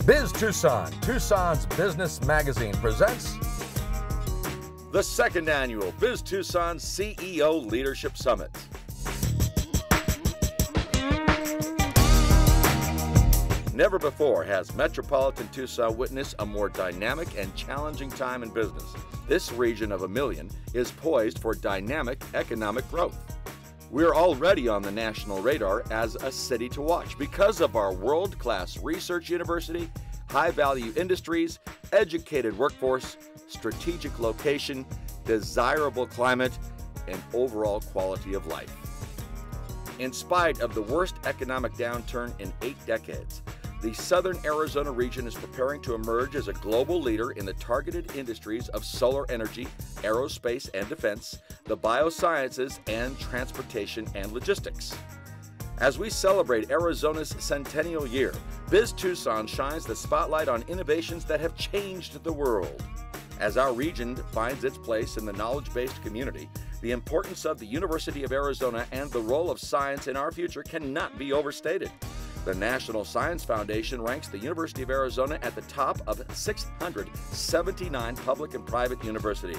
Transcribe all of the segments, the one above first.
Biz Tucson, Tucson's business magazine, presents the second annual Biz Tucson CEO Leadership Summit. Never before has Metropolitan Tucson witnessed a more dynamic and challenging time in business. This region of a million is poised for dynamic economic growth. We're already on the national radar as a city to watch because of our world-class research university, high-value industries, educated workforce, strategic location, desirable climate, and overall quality of life. In spite of the worst economic downturn in 8 decades, the southern Arizona region is preparing to emerge as a global leader in the targeted industries of solar energy, aerospace and defense, the biosciences, and transportation and logistics. As we celebrate Arizona's centennial year, Biz Tucson shines the spotlight on innovations that have changed the world. As our region finds its place in the knowledge-based community, the importance of the University of Arizona and the role of science in our future cannot be overstated. The National Science Foundation ranks the University of Arizona at the top of 679 public and private universities.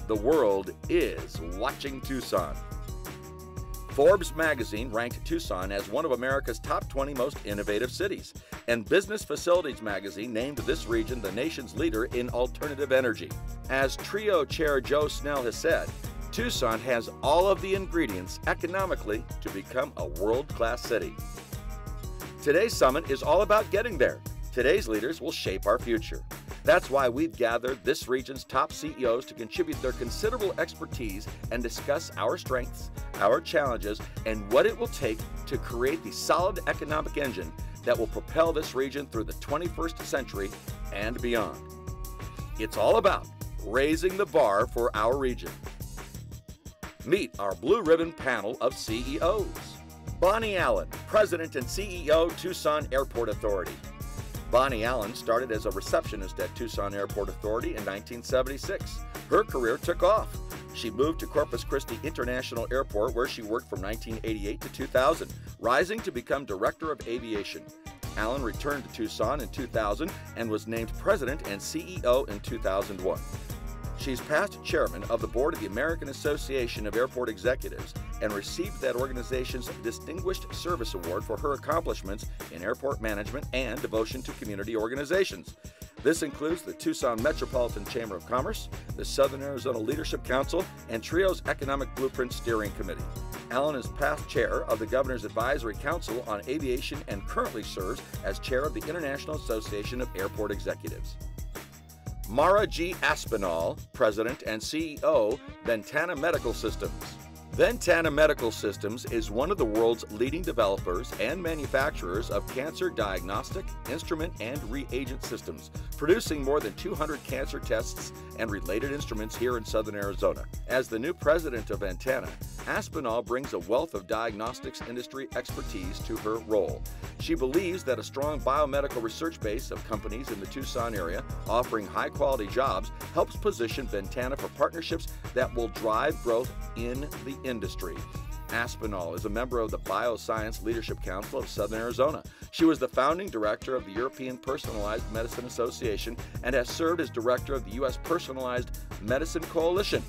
The world is watching Tucson. Forbes magazine ranked Tucson as one of America's top 20 most innovative cities, and Business Facilities magazine named this region the nation's leader in alternative energy. As TRIO Chair Joe Snell has said, Tucson has all of the ingredients economically to become a world-class city. Today's summit is all about getting there. Today's leaders will shape our future. That's why we've gathered this region's top CEOs to contribute their considerable expertise and discuss our strengths, our challenges, and what it will take to create the solid economic engine that will propel this region through the 21st century and beyond. It's all about raising the bar for our region. Meet our blue ribbon panel of CEOs. Bonnie Allen, President and CEO, Tucson Airport Authority. Bonnie Allen started as a receptionist at Tucson Airport Authority in 1976. Her career took off. She moved to Corpus Christi International Airport, where she worked from 1988 to 2000, rising to become Director of Aviation. Allen returned to Tucson in 2000 and was named President and CEO in 2001. She's past chairman of the board of the American Association of Airport Executives and received that organization's Distinguished Service Award for her accomplishments in airport management and devotion to community organizations. This includes the Tucson Metropolitan Chamber of Commerce, the Southern Arizona Leadership Council, and TRIO's Economic Blueprint Steering Committee. Allen is past chair of the Governor's Advisory Council on Aviation and currently serves as chair of the International Association of Airport Executives. Mara G. Aspinall, President and CEO, Ventana Medical Systems. Ventana Medical Systems is one of the world's leading developers and manufacturers of cancer diagnostic, instrument, and reagent systems, producing more than 200 cancer tests and related instruments here in Southern Arizona. As the new president of Ventana, Aspinall brings a wealth of diagnostics industry expertise to her role. She believes that a strong biomedical research base of companies in the Tucson area offering high-quality jobs helps position Ventana for partnerships that will drive growth in the industry. Aspinall is a member of the Bioscience Leadership Council of Southern Arizona. She was the founding director of the European Personalized Medicine Association and has served as director of the U.S. Personalized Medicine Coalition.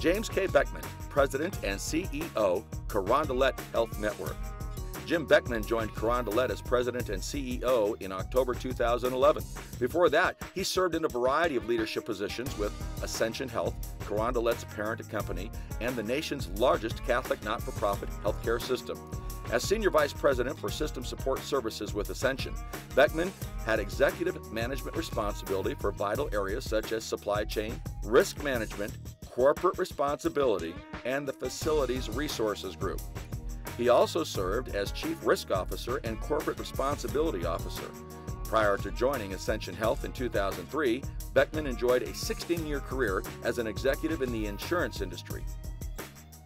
James Kay Beckman, President and CEO, Carondelet Health Network. Jim Beckman joined Carondelet as President and CEO in October 2011. Before that, he served in a variety of leadership positions with Ascension Health, Carondelet's parent company, and the nation's largest Catholic not-for-profit healthcare system. As Senior Vice President for System Support Services with Ascension, Beckman had executive management responsibility for vital areas such as supply chain, risk management, corporate responsibility, and the Facilities Resources Group. He also served as Chief Risk Officer and Corporate Responsibility Officer. Prior to joining Ascension Health in 2003, Beckman enjoyed a 16-year career as an executive in the insurance industry.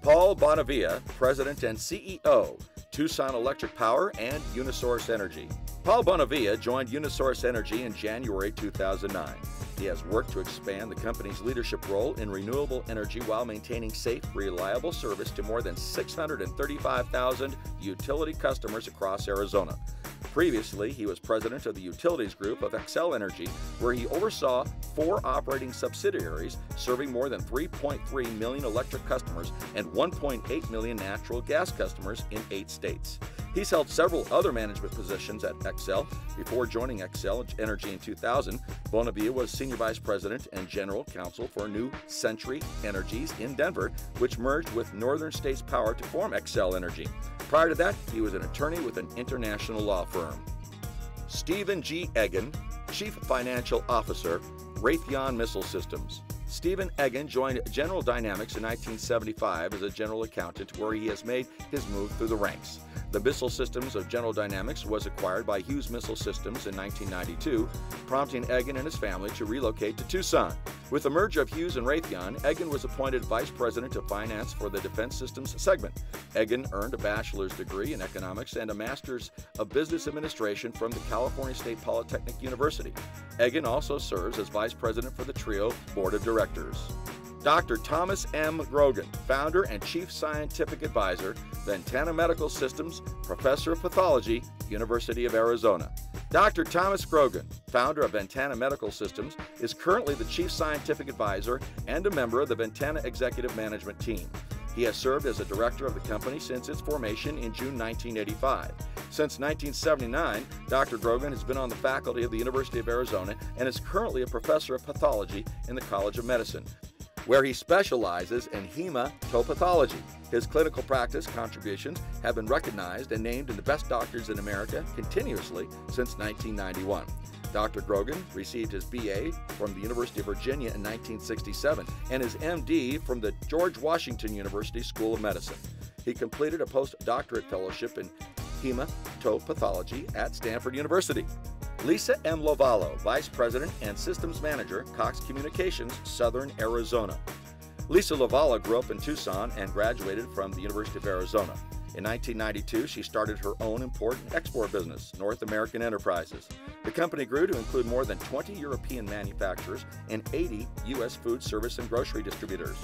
Paul Bonavia, President and CEO, Tucson Electric Power and Unisource Energy. Paul Bonavia joined Unisource Energy in January 2009. He has worked to expand the company's leadership role in renewable energy while maintaining safe, reliable service to more than 635,000 utility customers across Arizona. Previously, he was president of the utilities group of Xcel Energy, where he oversaw 4 operating subsidiaries serving more than 3.3 million electric customers and 1.8 million natural gas customers in 8 states. He's held several other management positions at Xcel. Before joining Xcel Energy in 2000, Bonavia was senior vice president and general counsel for New Century Energies in Denver, which merged with Northern States Power to form Xcel Energy. Prior to that, he was an attorney with an international law firm. Stephen G Eggen, Chief Financial Officer, Raytheon Missile Systems. Stephen Eggen joined General Dynamics in 1975 as a general accountant, where he has made his move through the ranks. The missile systems of General Dynamics was acquired by Hughes Missile Systems in 1992, prompting Eggen and his family to relocate to Tucson. With the merger of Hughes and Raytheon, Eggen was appointed Vice President of Finance for the Defense Systems segment. Eggen earned a bachelor's degree in economics and a master's of business administration from the California State Polytechnic University. Eggen also serves as Vice President for the TRIO Board of Directors. Dr. Thomas M. Grogan, founder and chief scientific advisor, Ventana Medical Systems, professor of pathology, University of Arizona. Dr. Thomas Grogan, founder of Ventana Medical Systems, is currently the chief scientific advisor and a member of the Ventana executive management team. He has served as a director of the company since its formation in June 1985. Since 1979, Dr. Grogan has been on the faculty of the University of Arizona and is currently a professor of pathology in the College of Medicine, where he specializes in hematopathology. His clinical practice contributions have been recognized and named in the Best Doctors in America continuously since 1991. Dr. Grogan received his BA from the University of Virginia in 1967 and his MD from the George Washington University School of Medicine. He completed a postdoctorate fellowship in hematopathology at Stanford University. Lisa M. Lavello, Vice President and Systems Manager, Cox Communications, Southern Arizona. Lisa Lavello grew up in Tucson and graduated from the University of Arizona. In 1992, she started her own import and export business, North American Enterprises. The company grew to include more than 20 European manufacturers and 80 U.S. food service and grocery distributors.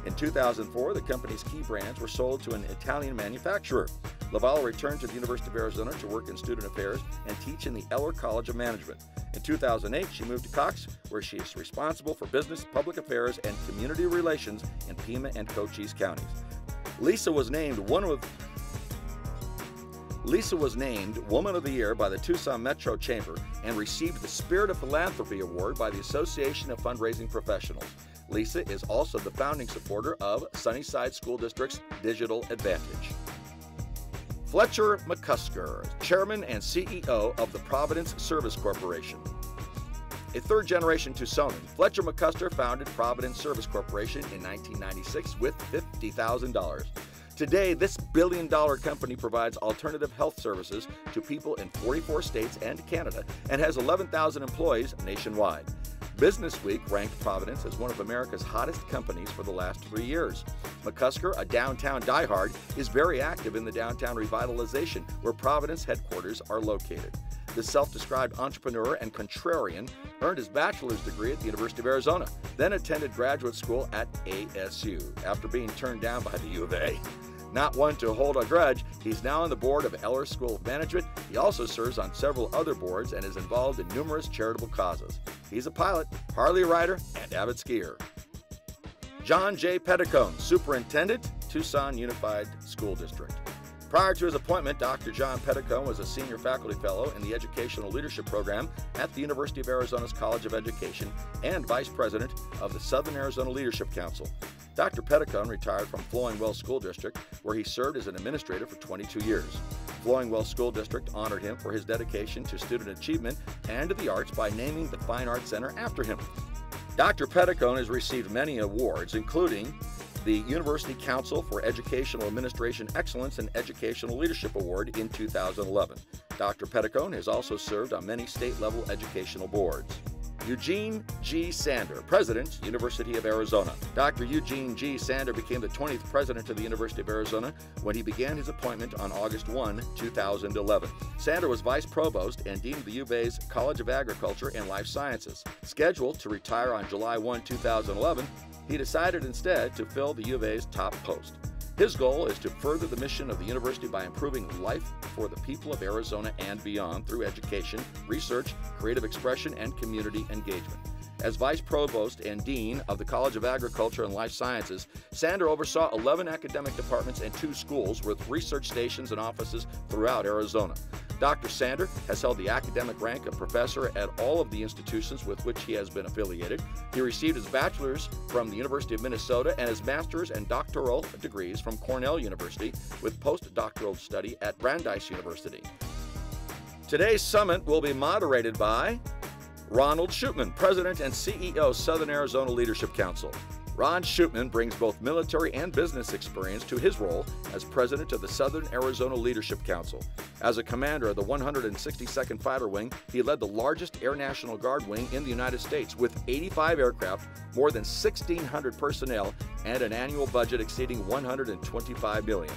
In 2004, the company's key brands were sold to an Italian manufacturer. Lavello returned to the University of Arizona to work in student affairs and teach in the Eller College of Management. In 2008, she moved to Cox, where she is responsible for business, public affairs, and community relations in Pima and Cochise counties. Lisa was named Woman of the Year by the Tucson Metro Chamber and received the Spirit of Philanthropy Award by the Association of Fundraising Professionals. Lisa is also the founding supporter of Sunnyside School District's Digital Advantage. Fletcher McCusker, Chairman and CEO of the Providence Service Corporation. A third-generation Tucsonan, Fletcher McCusker founded Providence Service Corporation in 1996 with $50,000. Today, this billion-dollar company provides alternative health services to people in 44 states and Canada and has 11,000 employees nationwide. Business Week ranked Providence as one of America's hottest companies for the last 3 years. McCusker, a downtown diehard, is very active in the downtown revitalization where Providence headquarters are located. The self-described entrepreneur and contrarian earned his bachelor's degree at the University of Arizona, then attended graduate school at ASU after being turned down by the U of A. Not one to hold a grudge, he's now on the board of Eller School of Management. He also serves on several other boards and is involved in numerous charitable causes. He's a pilot, Harley rider, and avid skier. John J Petticoat, Superintendent, Tucson Unified School District. Prior to his appointment, Dr. John Petticoat was a senior faculty fellow in the Educational Leadership Program at the University of Arizona's College of Education and vice president of the Southern Arizona Leadership Council. Dr. Petticoat retired from Flowing Wells School District, where he served as an administrator for 22 years. Flowing Wells School District honored him for his dedication to student achievement and to the arts by naming the Fine Arts Center after him. Dr. Petticoat has received many awards, including the University Council for Educational Administration Excellence and Educational Leadership Award in 2011. Dr. Petticoat has also served on many state-level educational boards. Eugene G Sander, President, University of Arizona. Dr. Eugene G Sander became the 20th President of the University of Arizona when he began his appointment on August 1, 2011. Sander was Vice Provost and Dean of the U of A's College of Agriculture and Life Sciences. Scheduled to retire on July 1, 2011, he decided instead to fill the U of A's top post. His goal is to further the mission of the university by improving life for the people of Arizona and beyond through education, research, creative expression, and community engagement. As Vice Provost and Dean of the College of Agriculture and Life Sciences, Sander oversaw 11 academic departments and 2 schools with research stations and offices throughout Arizona. Dr. Sander has held the academic rank of professor at all of the institutions with which he has been affiliated. He received his bachelor's from the University of Minnesota and his master's and doctoral degrees from Cornell University with postdoctoral study at Brandeis University. Today's summit will be moderated by Ronald Shipman, President and CEO, Southern Arizona Leadership Council. Ron Shipman brings both military and business experience to his role as President of the Southern Arizona Leadership Council. As a commander of the 162nd Fighter Wing, he led the largest Air National Guard wing in the United States with 85 aircraft, more than 1,600 personnel, and an annual budget exceeding $125 million.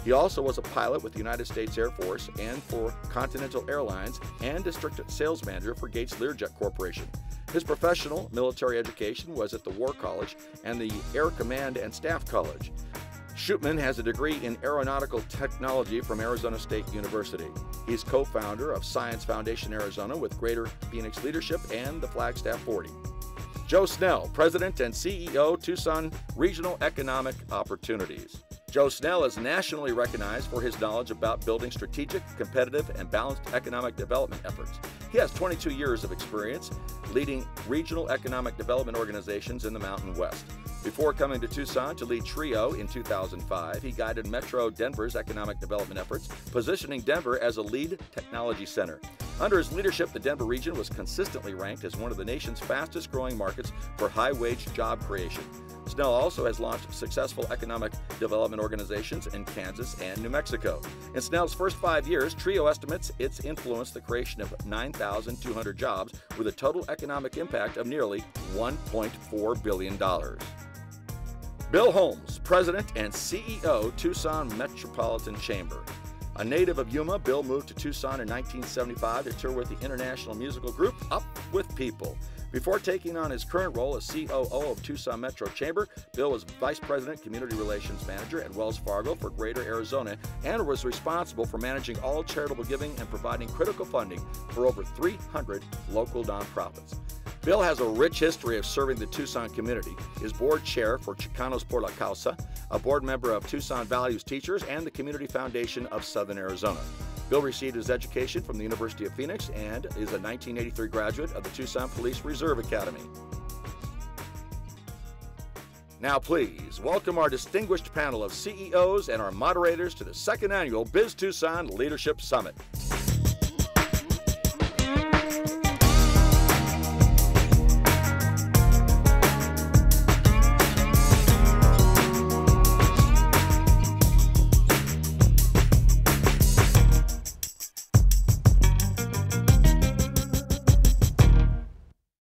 He also was a pilot with the United States Air Force and for Continental Airlines and district sales manager for Gates Learjet Corporation. His professional military education was at the War College and the Air Command and Staff College. Shipman has a degree in aeronautical technology from Arizona State University. He's co-founder of Science Foundation Arizona with Greater Phoenix Leadership and the Flagstaff 40. Joe Snell, President and CEO, Tucson Regional Economic Opportunities. Joe Snell is nationally recognized for his knowledge about building strategic, competitive, and balanced economic development efforts. He has 22 years of experience leading regional economic development organizations in the Mountain West. Before coming to Tucson to lead TRIO in 2005, he guided Metro Denver's economic development efforts, positioning Denver as a lead technology center. Under his leadership, the Denver region was consistently ranked as one of the nation's fastest growing markets for high-wage job creation. Snell also has launched successful economic development organizations in Kansas and New Mexico. In Snell's first 5 years, TRIO estimates it's influenced the creation of 9,200 jobs with a total economic impact of nearly $1.4 billion. Bill Holmes, President and CEO, Tucson Metropolitan Chamber. A native of Yuma, Bill moved to Tucson in 1975 to tour with the international musical group Up With People. Before taking on his current role as COO of Tucson Metro Chamber, Bill was Vice President Community Relations Manager at Wells Fargo for Greater Arizona and was responsible for managing all charitable giving and providing critical funding for over 300 local nonprofits. Bill has a rich history of serving the Tucson community, is board chair for Chicanos por la Causa, a board member of Tucson Values Teachers, and the Community Foundation of Southern Arizona. Bill received his education from the University of Phoenix and is a 1983 graduate of the Tucson Police Reserve Academy. Now please welcome our distinguished panel of CEOs and our moderators to the second annual Biz Tucson Leadership Summit.